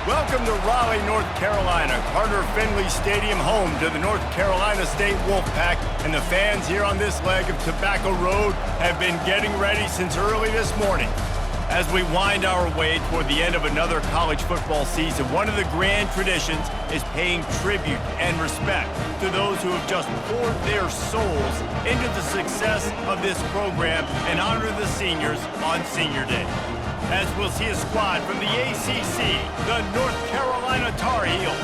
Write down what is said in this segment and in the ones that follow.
Welcome to Raleigh, North Carolina, Carter Finley Stadium, home to the North Carolina State Wolfpack, and the fans here on this leg of Tobacco Road have been getting ready since early this morning. As we wind our way toward the end of another college football season, one of the grand traditions is paying tribute and respect to those who have just poured their souls into the success of this program and honor the seniors on Senior Day. As we'll see a squad from the ACC, the North Carolina Tar Heels,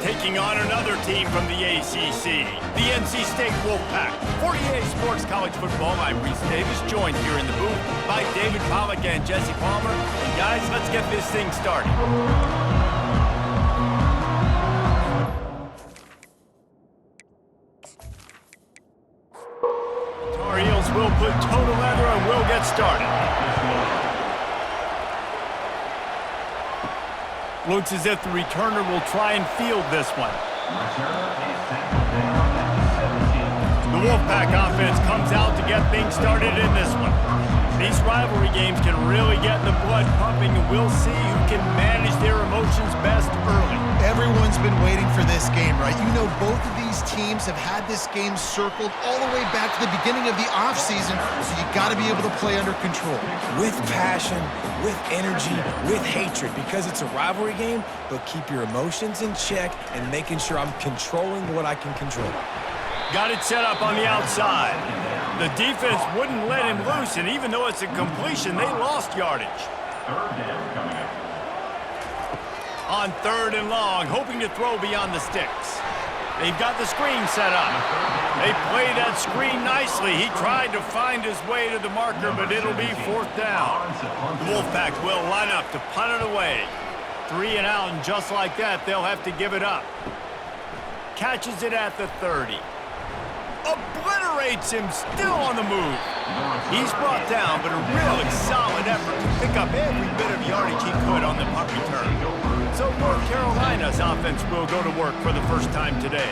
taking on another team from the ACC, the NC State Wolfpack. 48 Sports College Football, I'm Reese Davis, joined here in the booth by David Pollack and Jesse Palmer. And guys, let's get this thing started. Tar Heels will put toe to leather and we'll get started. Looks as if the returner will try and field this one. The Wolfpack offense comes out to get things started in this one. These rivalry games can really get the blood pumping, and we'll see who can manage their emotions best early. Everyone's been waiting for this game, right? You know, both of these teams have had this game circled all the way back to the beginning of the offseason, so you got to be able to play under control. With passion, with energy, with hatred, because it's a rivalry game, but keep your emotions in check and making sure I'm controlling what I can control. Got it set up on the outside. The defense wouldn't let him loose, and even though it's a completion, they lost yardage. Third down coming up. On 3rd and long, hoping to throw beyond the sticks. They've got the screen set up. They play that screen nicely. He tried to find his way to the marker, but it'll be 4th down. The Wolfpack will line up to punt it away. 3 and out, and just like that, they'll have to give it up. Catches it at the 30. Obliterates him, still on the move. He's brought down, but a really solid effort to pick up every bit of yardage he could on the punt return. So North Carolina's offense will go to work for the first time today.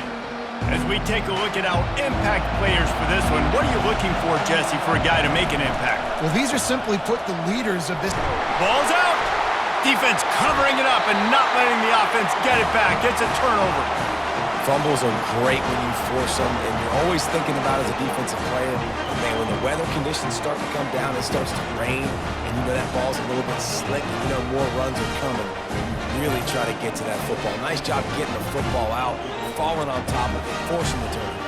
As we take a look at our impact players for this one, what are you looking for, Jesse, for a guy to make an impact? Well, these are simply put the leaders of this. Ball's out. Defense covering it up and not letting the offense get it back. It's a turnover. Fumbles are great when you force them, and you're always thinking about it as a defensive player. But man, when the weather conditions start to come down, it starts to rain, and you know that ball's a little bit slick, and you know more runs are coming. You really try to get to that football. Nice job getting the football out, falling on top of it, forcing the turnover.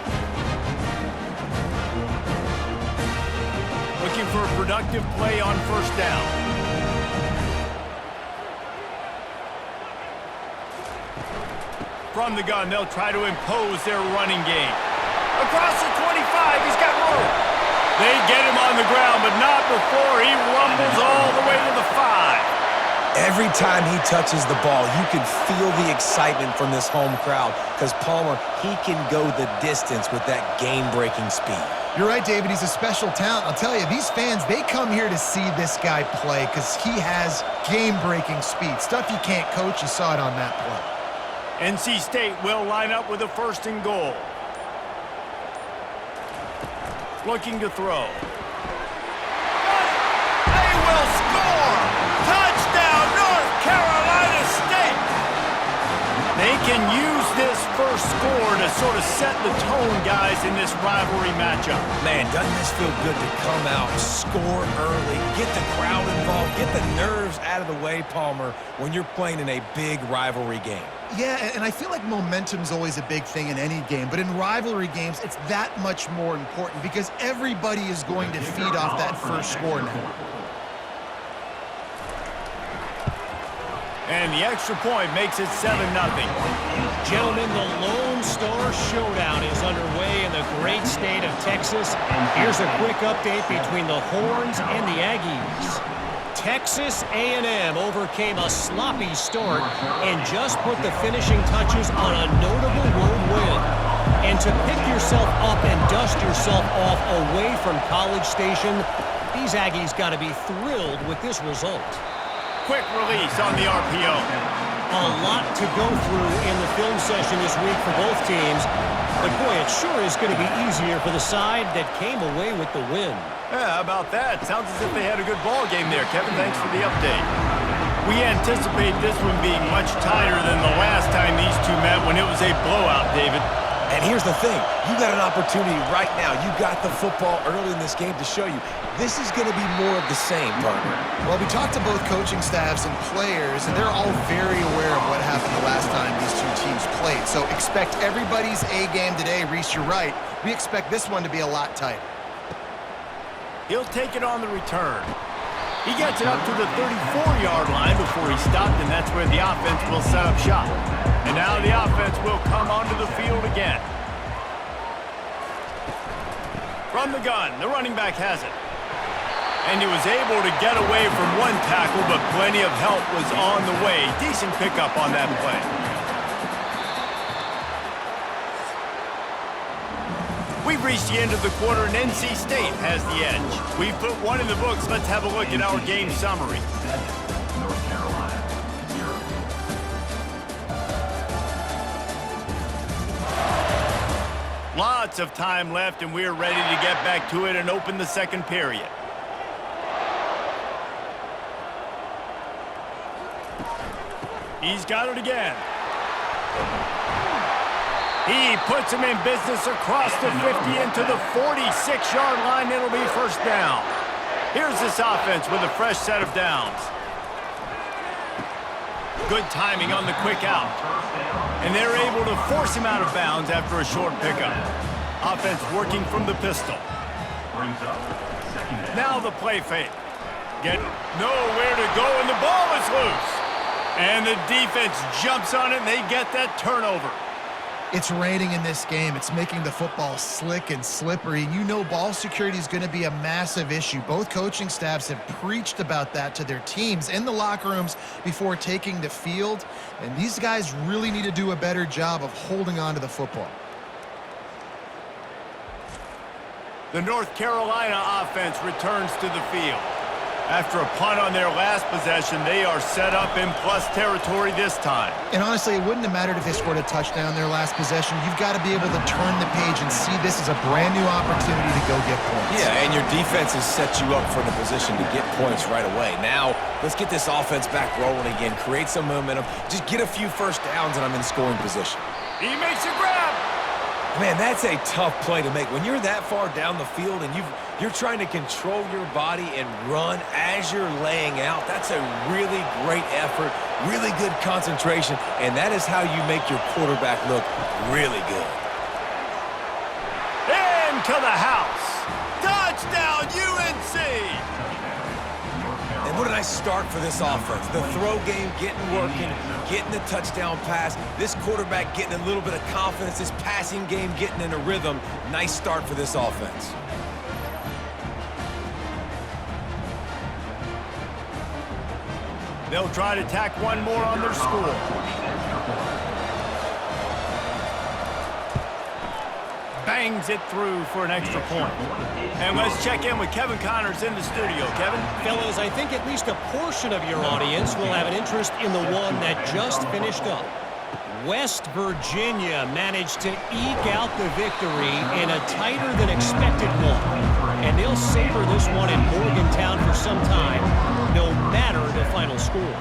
Looking for a productive play on 1st down. From the gun, they'll try to impose their running game. Across the 25, he's got room. They get him on the ground, but not before he rumbles all the way to the 5. Every time he touches the ball, you can feel the excitement from this home crowd, because Palmer, he can go the distance with that game-breaking speed. You're right, David. He's a special talent. I'll tell you, these fans, they come here to see this guy play because he has game-breaking speed. Stuff you can't coach. You saw it on that play. NC State will line up with a 1st and goal. Looking to throw. They will score! Touchdown, North Carolina State! They can use this first score to sort of set the tone, guys, in this rivalry matchup. Man, doesn't this feel good to come out, score early, get the crowd involved, get the nerves out of the way, Palmer, when you're playing in a big rivalry game? Yeah, and I feel like momentum's always a big thing in any game, but in rivalry games, it's that much more important because everybody is going to feed off that first score now. And the extra point makes it 7-0. Gentlemen, the Lone Star Showdown is underway in the great state of Texas. Here's a quick update between the Horns and the Aggies. Texas A&M overcame a sloppy start and just put the finishing touches on a notable road win. And to pick yourself up and dust yourself off away from College Station, these Aggies got to be thrilled with this result. Quick release on the RPO. A lot to go through in the film session this week for both teams. But boy, it sure is going to be easier for the side that came away with the win. Yeah, how about that? Sounds as if they had a good ball game there. Kevin, thanks for the update. We anticipate this one being much tighter than the last time these two met when it was a blowout, David. And here's the thing. You got an opportunity right now. You got the football early in this game to show you this is going to be more of the same, partner. Well, we talked to both coaching staffs and players, and they're all very aware of what happened the last time these two teams played. So expect everybody's A game today. Reese, you're right. We expect this one to be a lot tighter. He'll take it on the return. He gets it up to the 34-yard line before he stopped, and that's where the offense will set up shop. And now the offense will come onto the field again. From the gun, the running back has it. And he was able to get away from one tackle, but plenty of help was on the way. Decent pickup on that play. We've reached the end of the quarter, and NC State has the edge. We've put one in the books. Let's have a look at our game summary. North Carolina, 0. Lots of time left, and we're ready to get back to it and open the second period. He's got it again. He puts him in business across the 50 into the 46-yard line. It'll be first down. Here's this offense with a fresh set of downs. Good timing on the quick out. And they're able to force him out of bounds after a short pickup. Offense working from the pistol. Now the play fake. Get nowhere to go, and the ball is loose. And the defense jumps on it, and they get that turnover. It's raining in this game. It's making the football slick and slippery. You know ball security is going to be a massive issue. Both coaching staffs have preached about that to their teams in the locker rooms before taking the field. And these guys really need to do a better job of holding on to the football. The North Carolina offense returns to the field. After a punt on their last possession, they are set up in plus territory this time. And honestly, it wouldn't have mattered if they scored a touchdown their last possession. You've got to be able to turn the page and see this as a brand new opportunity to go get points. Yeah, and your defense has set you up for the position to get points right away. Now, let's get this offense back rolling again, create some momentum, just get a few first downs, and I'm in scoring position. He makes a grab. Man, that's a tough play to make. When you're that far down the field and you're trying to control your body and run as you're laying out, that's a really great effort, really good concentration, and that is how you make your quarterback look really good. Into the house. Touchdown, UNC! And what a nice start for this offense. The throw game getting working, getting the touchdown pass. This quarterback getting a little bit of confidence. This passing game getting in a rhythm. Nice start for this offense. They'll try to tack one more on their score. Bangs it through for an extra point. And let's check in with Kevin Connors in the studio. Kevin? Fellas, I think at least a portion of your audience will have an interest in the one that just finished up. West Virginia managed to eke out the victory in a tighter than expected one. And they'll savor this one in Morgantown for some time, no matter the final score.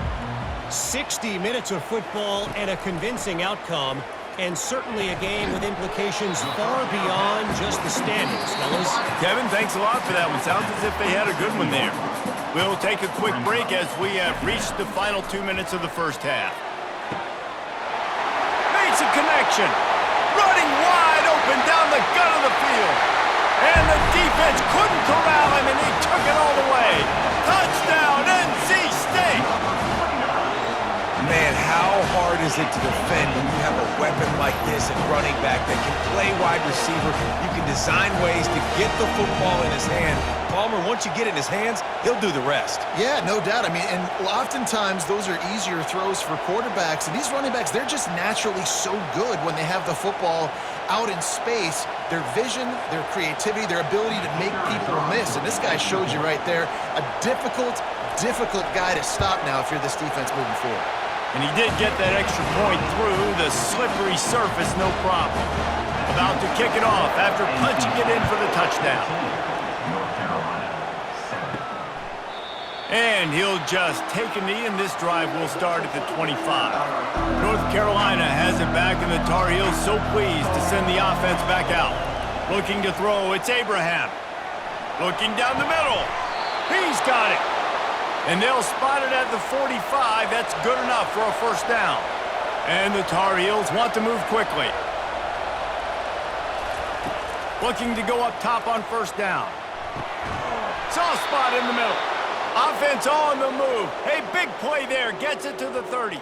60 minutes of football and a convincing outcome, and certainly a game with implications far beyond just the standings, fellas. Kevin, thanks a lot for that one. Sounds as if they had a good one there. We'll take a quick break as we have reached the final 2 minutes of the first half. Makes a connection. Running wide open down the gut of the field. And the defense couldn't corral him, and he took it all the way. Touchdown, NC State! Man, how hard is it to defend when you have a weapon like this at running back that can play wide receiver? You can design ways to get the football in his hand. Palmer, once you get it in his hands, he'll do the rest. Yeah, no doubt. I mean, and oftentimes those are easier throws for quarterbacks. And these running backs, they're just naturally so good when they have the football out in space. Their vision, their creativity, their ability to make people miss. And this guy showed you right there, a difficult guy to stop now if you're this defense moving forward. And he did get that extra point through the slippery surface, no problem. About to kick it off after punching it in for the touchdown. And he'll just take a knee, and this drive will start at the 25. North Carolina has it back, and the Tar Heels so pleased to send the offense back out. Looking to throw, it's Abraham. Looking down the middle. He's got it. And they'll spot it at the 45. That's good enough for a first down. And the Tar Heels want to move quickly. Looking to go up top on first down. Soft spot in the middle. Offense on the move. Hey, big play there. Gets it to the 30.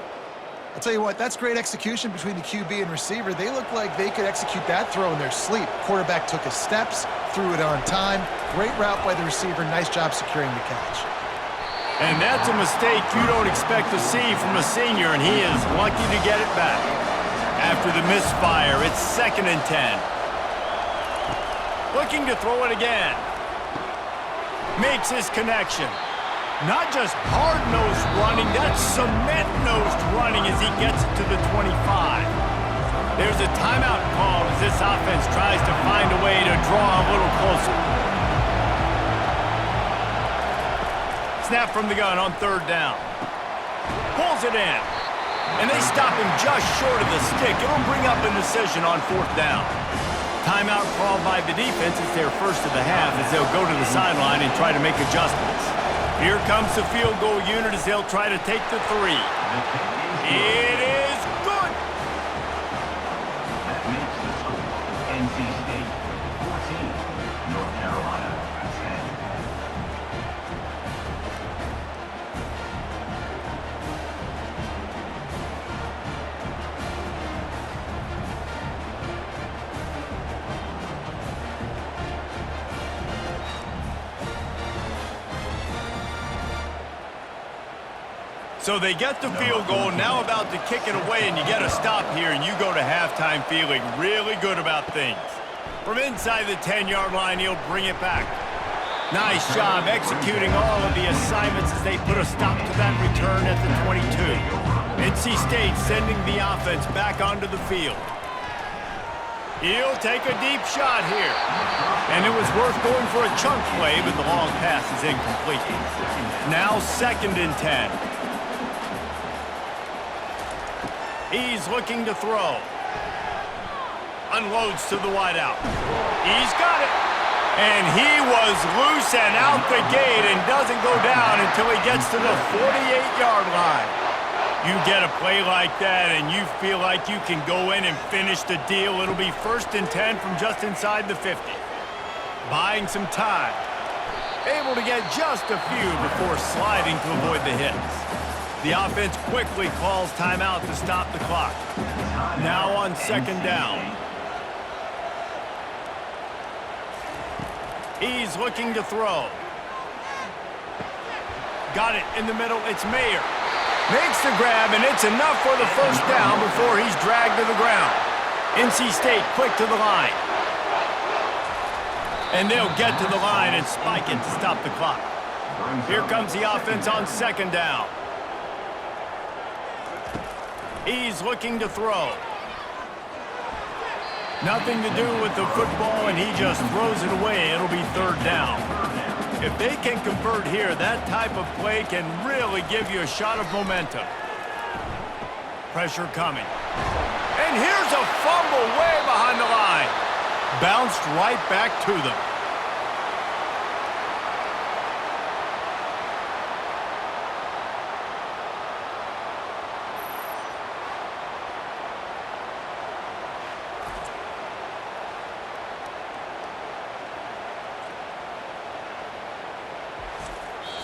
I'll tell you what, that's great execution between the QB and receiver. They look like they could execute that throw in their sleep. Quarterback took his steps, threw it on time. Great route by the receiver. Nice job securing the catch. And that's a mistake you don't expect to see from a senior, and he is lucky to get it back. After the misfire, it's 2nd and 10. Looking to throw it again. Makes his connection. Not just hard-nosed running, that's cement-nosed running as he gets it to the 25. There's a timeout call as this offense tries to find a way to draw a little closer. Snap from the gun on 3rd down. Pulls it in. And they stop him just short of the stick. It'll bring up a decision on 4th down. Timeout called by the defense. It's their first of the half as they'll go to the sideline and try to make adjustments. Here comes the field goal unit as they'll try to take the 3. It is good. That makes the score NC State 14, North Carolina 10. So they get the field goal, now about to kick it away, and you get a stop here, and you go to halftime feeling really good about things. From inside the 10-yard line, he'll bring it back. Nice job executing all of the assignments as they put a stop to that return at the 22. NC State sending the offense back onto the field. He'll take a deep shot here. And it was worth going for a chunk play, but the long pass is incomplete. Now 2nd and 10. He's looking to throw. Unloads to the wideout. He's got it. And he was loose and out the gate and doesn't go down until he gets to the 48-yard line. You get a play like that and you feel like you can go in and finish the deal. It'll be 1st and 10 from just inside the 50. Buying some time. Able to get just a few before sliding to avoid the hits. The offense quickly calls timeout to stop the clock. Now on 2nd down. He's looking to throw. Got it in the middle. It's Mayer. Makes the grab, and it's enough for the first down before he's dragged to the ground. NC State quick to the line. And they'll get to the line and spike it to stop the clock. Here comes the offense on 2nd down. He's looking to throw. Nothing to do with the football, and he just throws it away. It'll be 3rd down. If they can convert here, that type of play can really give you a shot of momentum. Pressure coming. And here's a fumble way behind the line. Bounced right back to them.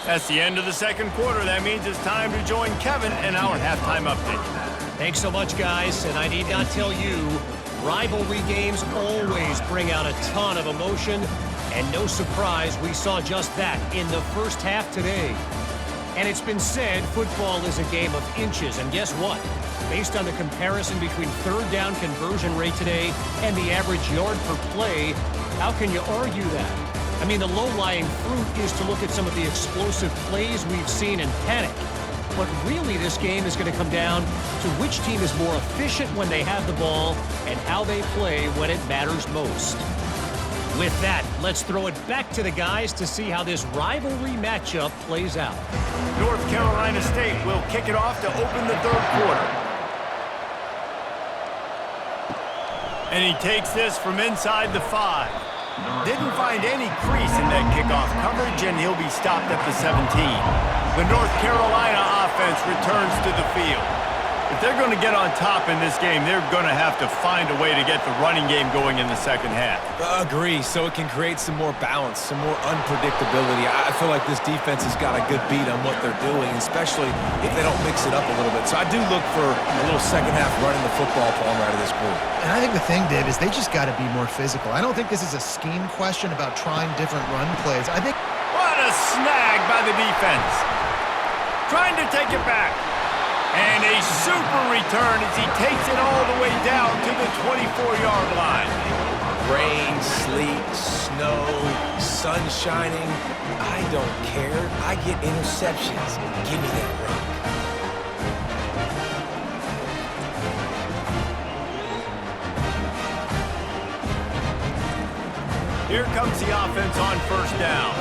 That's the end of the 2nd quarter. That means it's time to join Kevin in our halftime update. Thanks so much, guys. And I need not tell you, rivalry games always bring out a ton of emotion. And no surprise, we saw just that in the first half today. And it's been said football is a game of inches. And guess what? Based on the comparison between 3rd down conversion rate today and the average yard per play, how can you argue that? I mean, the low-lying fruit is to look at some of the explosive plays we've seen in panic. But really, this game is going to come down to which team is more efficient when they have the ball and how they play when it matters most. With that, let's throw it back to the guys to see how this rivalry matchup plays out. North Carolina State will kick it off to open the third quarter. And he takes this from inside the 5. Didn't find any crease in that kickoff coverage, and he'll be stopped at the 17. The North Carolina offense returns to the field. If they're going to get on top in this game, they're going to have to find a way to get the running game going in the second half. Agree, so it can create some more balance, some more unpredictability. I feel like this defense has got a good beat on what they're doing, especially if they don't mix it up a little bit. So I do look for a little second half running the football palm out of this group. And I think the thing, Dave, is they just got to be more physical. I don't think this is a scheme question about trying different run plays. I think... What a snag by the defense. Trying to take it back. And a super return as he takes it all the way down to the 24-yard line. Rain, sleet, snow, sun shining. I don't care. I get interceptions. Give me that rock. Here comes the offense on first down.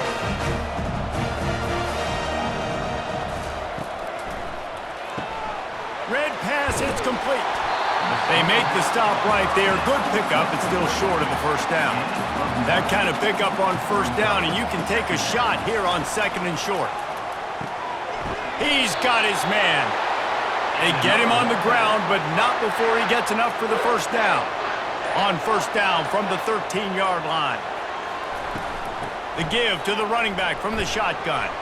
Red pass, it's complete. They make the stop right there. Good pickup, but still short of the first down. That kind of pickup on first down, and you can take a shot here on second and short. He's got his man. They get him on the ground, but not before he gets enough for the first down. On first down from the 13-yard line. The give to the running back from the shotgun.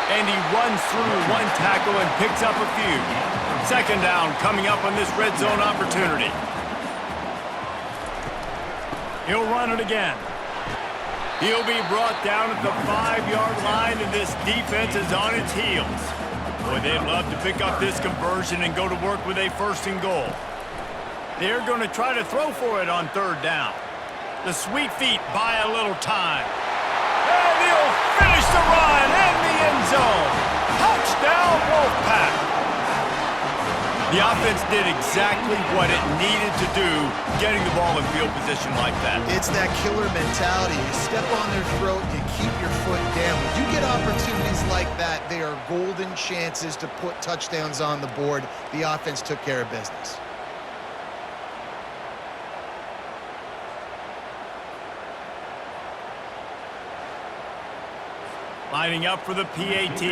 And he runs through one tackle and picks up a few. Second down coming up on this red zone opportunity. He'll run it again. He'll be brought down at the 5-yard line, and this defense is on its heels. Boy, they'd love to pick up this conversion and go to work with a first and goal. They're going to try to throw for it on third down. The sweet feet buy a little time. And he'll finish the run in the end zone. Touchdown, Wolfpack. The offense did exactly what it needed to do, getting the ball in field position like that. It's that killer mentality. You step on their throat, you keep your foot down. When you get opportunities like that, they are golden chances to put touchdowns on the board. The offense took care of business. Lining up for the PAT.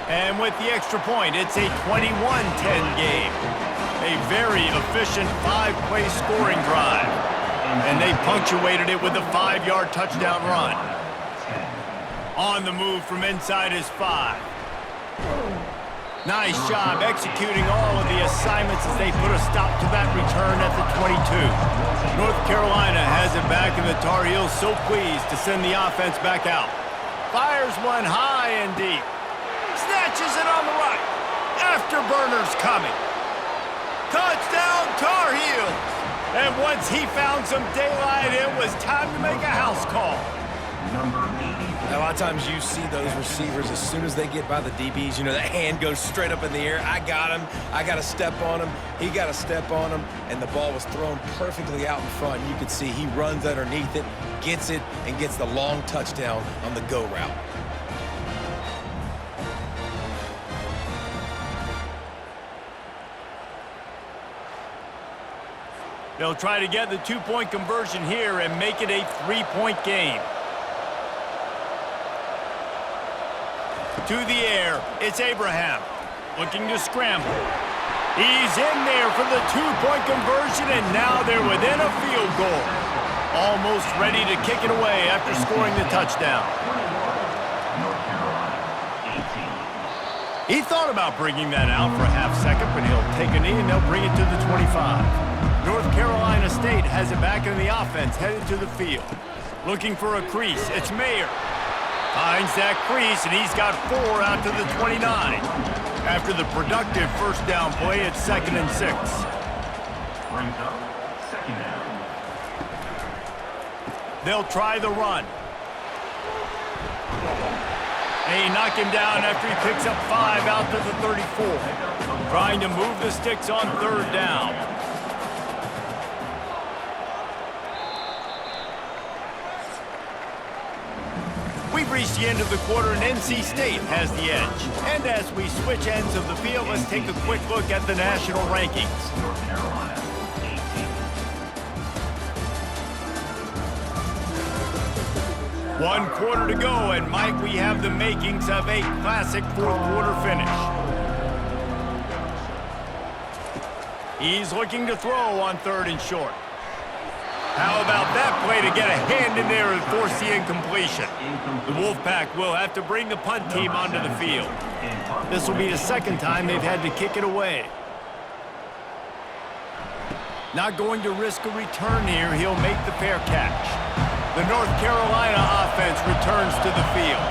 And with the extra point, it's a 21-10 game. A very efficient 5-play scoring drive. And they punctuated it with a 5-yard touchdown run. On the move from inside his 5. Nice job executing all of the assignments as they put a stop to that return at the 22. North Carolina has it back, and the Tar Heels so pleased to send the offense back out. Fires one high and deep. Snatches it on the right. Afterburner's coming. Touchdown, Tar Heels. And once he found some daylight, it was time to make a house call. A lot of times you see those receivers, as soon as they get by the DBs, you know, that hand goes straight up in the air. I got him. I got to step on him. He got to step on him. And the ball was thrown perfectly out in front. You could see he runs underneath it, gets it, and gets the long touchdown on the go route. They'll try to get the 2-point conversion here and make it a 3-point game. To the air, it's Abraham, looking to scramble. He's in there for the 2-point conversion, and now they're within a field goal. Almost ready to kick it away after scoring the touchdown. He thought about bringing that out for a half second, but he'll take a knee and they'll bring it to the 25. North Carolina State has it back in the offense, headed to the field. Looking for a crease, it's Mayer. Finds that crease, and he's got 4 out to the 29. After the productive first down play, it's 2nd and 6. Brings up second down. They'll try the run. They knock him down after he picks up 5 out to the 34. Trying to move the sticks on 3rd down. We've reached the end of the quarter, and NC State has the edge. And as we switch ends of the field, let's take a quick look at the national rankings. North Carolina, 18. 1 quarter to go, and Mike, we have the makings of a classic 4th quarter finish. He's looking to throw on 3rd and short. How about that play to get a hand in there and force the incompletion? The Wolfpack will have to bring the punt team onto the field. This will be the 2nd time they've had to kick it away. Not going to risk a return here. He'll make the fair catch. The North Carolina offense returns to the field.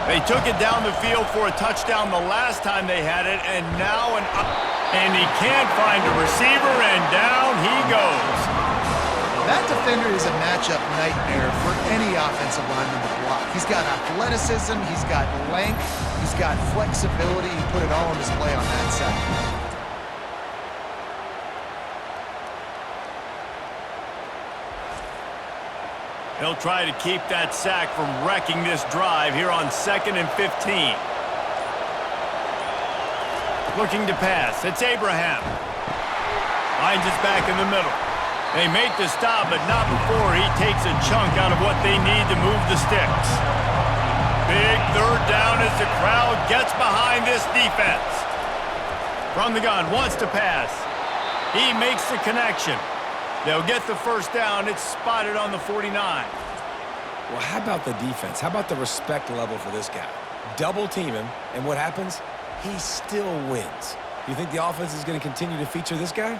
They took it down the field for a touchdown the last time they had it, and now and he can't find a receiver, and down he goes. That defender is a matchup nightmare for any offensive lineman to block. He's got athleticism, he's got length, he's got flexibility. He put it all on display on that sack. He'll try to keep that sack from wrecking this drive here on 2nd and 15. Looking to pass. It's Abraham. Finds his back in the middle. They make the stop, but not before he takes a chunk out of what they need to move the sticks. Big 3rd down as the crowd gets behind this defense. From the gun, wants to pass. He makes the connection. They'll get the 1st down. It's spotted on the 49. Well, how about the defense? How about the respect level for this guy? Double team him, and what happens? He still wins. You think the offense is going to continue to feature this guy?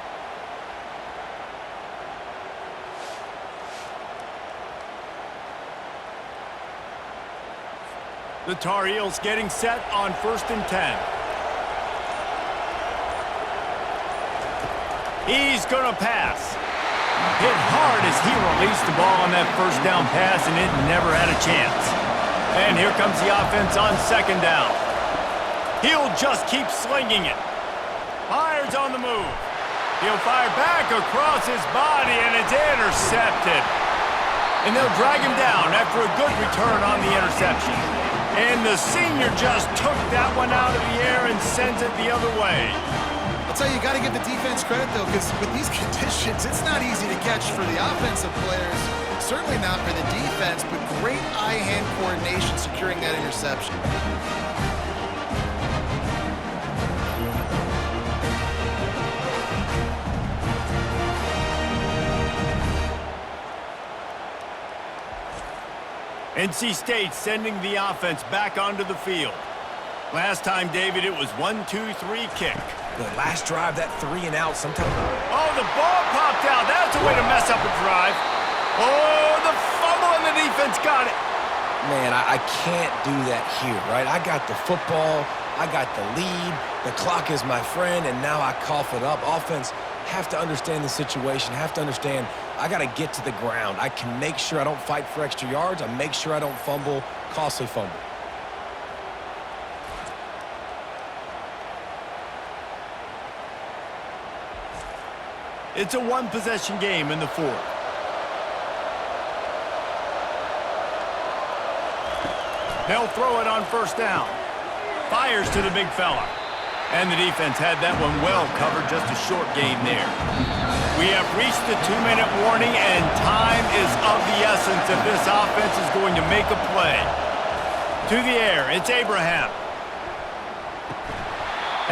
The Tar Heels getting set on 1st and 10. He's going to pass. Hit hard as he released the ball on that 1st down pass, and it never had a chance. And here comes the offense on 2nd down. He'll just keep slinging it. Fires on the move. He'll fire back across his body, and it's intercepted. And they'll drag him down after a good return on the interception. And the senior just took that one out of the air and sends it the other way. I'll tell you, you got to give the defense credit, though, because with these conditions, it's not easy to catch for the offensive players. Certainly not for the defense, but great eye-hand coordination securing that interception. NC State sending the offense back onto the field. Last time, David, it was 1-2-3 kick. The last drive, that 3 and out, sometimes. Oh, the ball popped out. That's a way to mess up a drive. Oh, the fumble and the defense got it. Man, I can't do that here, right? I got the football, I got the lead, the clock is my friend, and now I cough it up. Offense have to understand the situation, have to understand I got to get to the ground. I can make sure I don't fight for extra yards. I make sure I don't fumble, costly fumble. It's a 1-possession game in the 4th. They'll throw it on 1st down. Fires to the big fella. And the defense had that one well covered, just a short game there. We have reached the 2-minute warning, and time is of the essence if this offense is going to make a play. To the air, it's Abraham.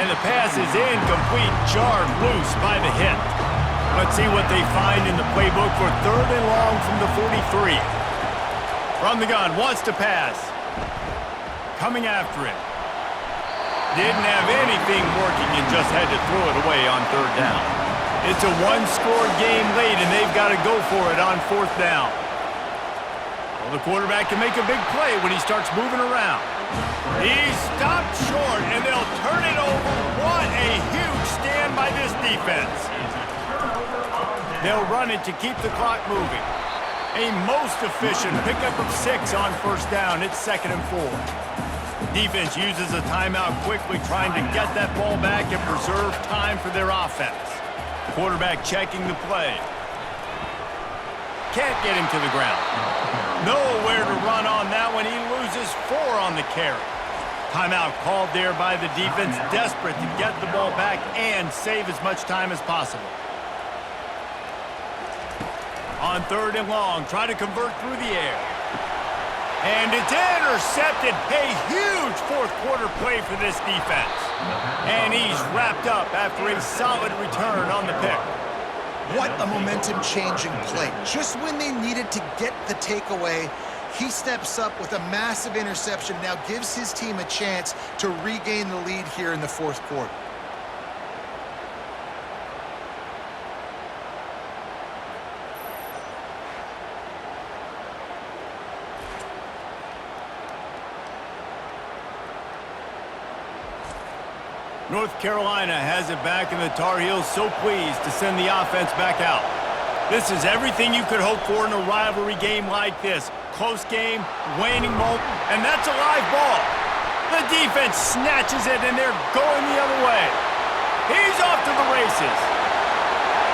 And the pass is incomplete, jarred loose by the hit. Let's see what they find in the playbook for 3rd and long from the 43. From the gun, wants to pass. Coming after him. Didn't have anything working and just had to throw it away on 3rd down. It's a 1-score game late, and they've got to go for it on 4th down. Well, the quarterback can make a big play when he starts moving around. He's stopped short, and they'll turn it over. What a huge stand by this defense. They'll run it to keep the clock moving. A most efficient pickup of 6 on 1st down. It's 2nd and 4. Defense uses a timeout quickly, trying to get that ball back and preserve time for their offense. Quarterback checking the play. Can't get him to the ground. Nowhere to run on that one. He loses 4 on the carry. Timeout called there by the defense, desperate to get the ball back and save as much time as possible. On 3rd and long, try to convert through the air. And it's intercepted. A huge fourth-quarter play for this defense. And he's wrapped up after a solid return on the pick. What a momentum-changing play. Just when they needed to get the takeaway, he steps up with a massive interception, now gives his team a chance to regain the lead here in the 4th quarter. North Carolina has it back, and the Tar Heels so pleased to send the offense back out. This is everything you could hope for in a rivalry game like this. Close game, waning moment, and that's a live ball. The defense snatches it, and they're going the other way. He's off to the races.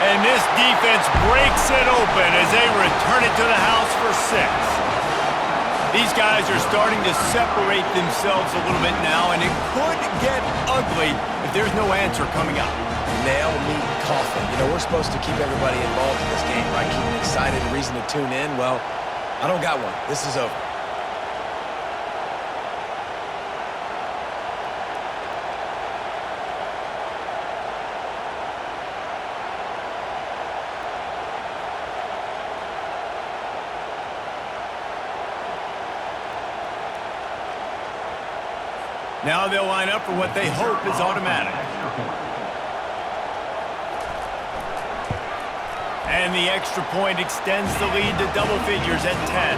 And this defense breaks it open as they return it to the house for 6. These guys are starting to separate themselves a little bit now, and it could get ugly if there's no answer coming up. Nail, meat, coffin. You know, we're supposed to keep everybody involved in this game, right? Keep them excited, reason to tune in. Well, I don't got one. This is over. Now they'll line up for what they hope is automatic. And the extra point extends the lead to double figures at 10.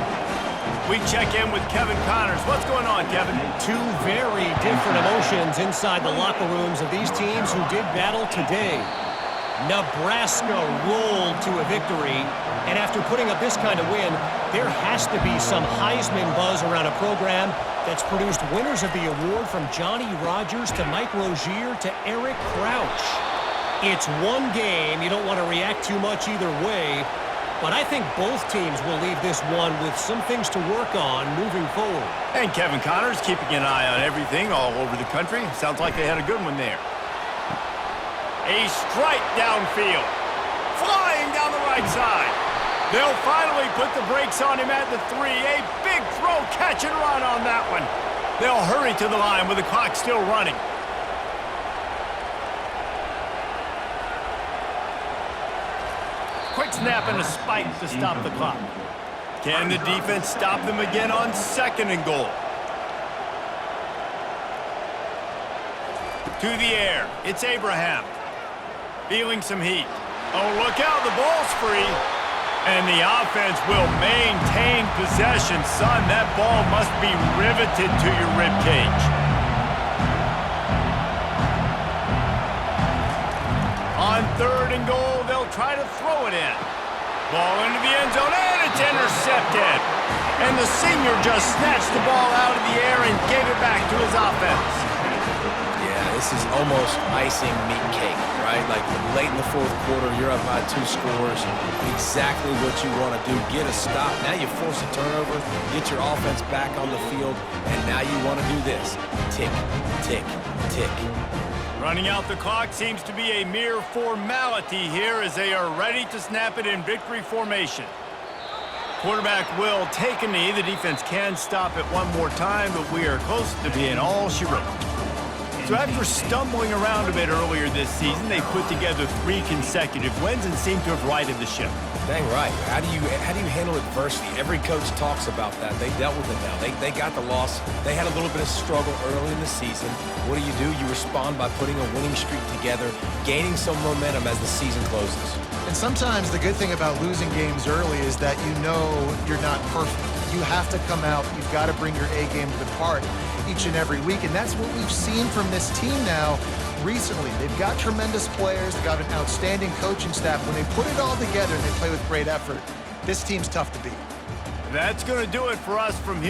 We check in with Kevin Connors. What's going on, Kevin? 2 very different emotions inside the locker rooms of these teams who did battle today. Nebraska rolled to a victory, and after putting up this kind of win, there has to be some Heisman buzz around a program that's produced winners of the award from Johnny Rodgers to Mike Rozier to Eric Crouch. It's one game. You don't want to react too much either way, but I think both teams will leave this one with some things to work on moving forward. And Kevin Connors keeping an eye on everything all over the country. Sounds like they had a good one there. A strike downfield. Flying down the right side. They'll finally put the brakes on him at the 3. A big throw, catch and run on that one. They'll hurry to the line with the clock still running. Quick snap and a spike to stop the clock. Can the defense stop them again on 2nd and goal? To the air. It's Abraham. Feeling some heat. Oh, look out. The ball's free. And the offense will maintain possession. Son, that ball must be riveted to your ribcage. On 3rd and goal, they'll try to throw it in. Ball into the end zone, and it's intercepted. And the senior just snatched the ball out of the air and gave it back to his offense. Yeah, this is almost icing meat cake, right? Like late in the 4th quarter, you're up by 2 scores. Exactly what you want to do. Get a stop. Now you force a turnover, get your offense back on the field, and now you want to do this. Tick, tick, tick. Running out the clock seems to be a mere formality here as they are ready to snap it in victory formation. Quarterback will take a knee. The defense can stop it one more time, but we are close to being all she wrote. So after stumbling around a bit earlier this season, they put together 3 consecutive wins and seem to have righted the ship. Dang right. How do you handle adversity? Every coach talks about that. They dealt with it now. They got the loss. They had a little bit of struggle early in the season. What do? You respond by putting a winning streak together, gaining some momentum as the season closes. And sometimes the good thing about losing games early is that you know you're not perfect. You have to come out. You've got to bring your A game to the party each and every week, and that's what we've seen from this team now recently. They've got tremendous players. They've got an outstanding coaching staff. When they put it all together and they play with great effort, this team's tough to beat. That's going to do it for us from here.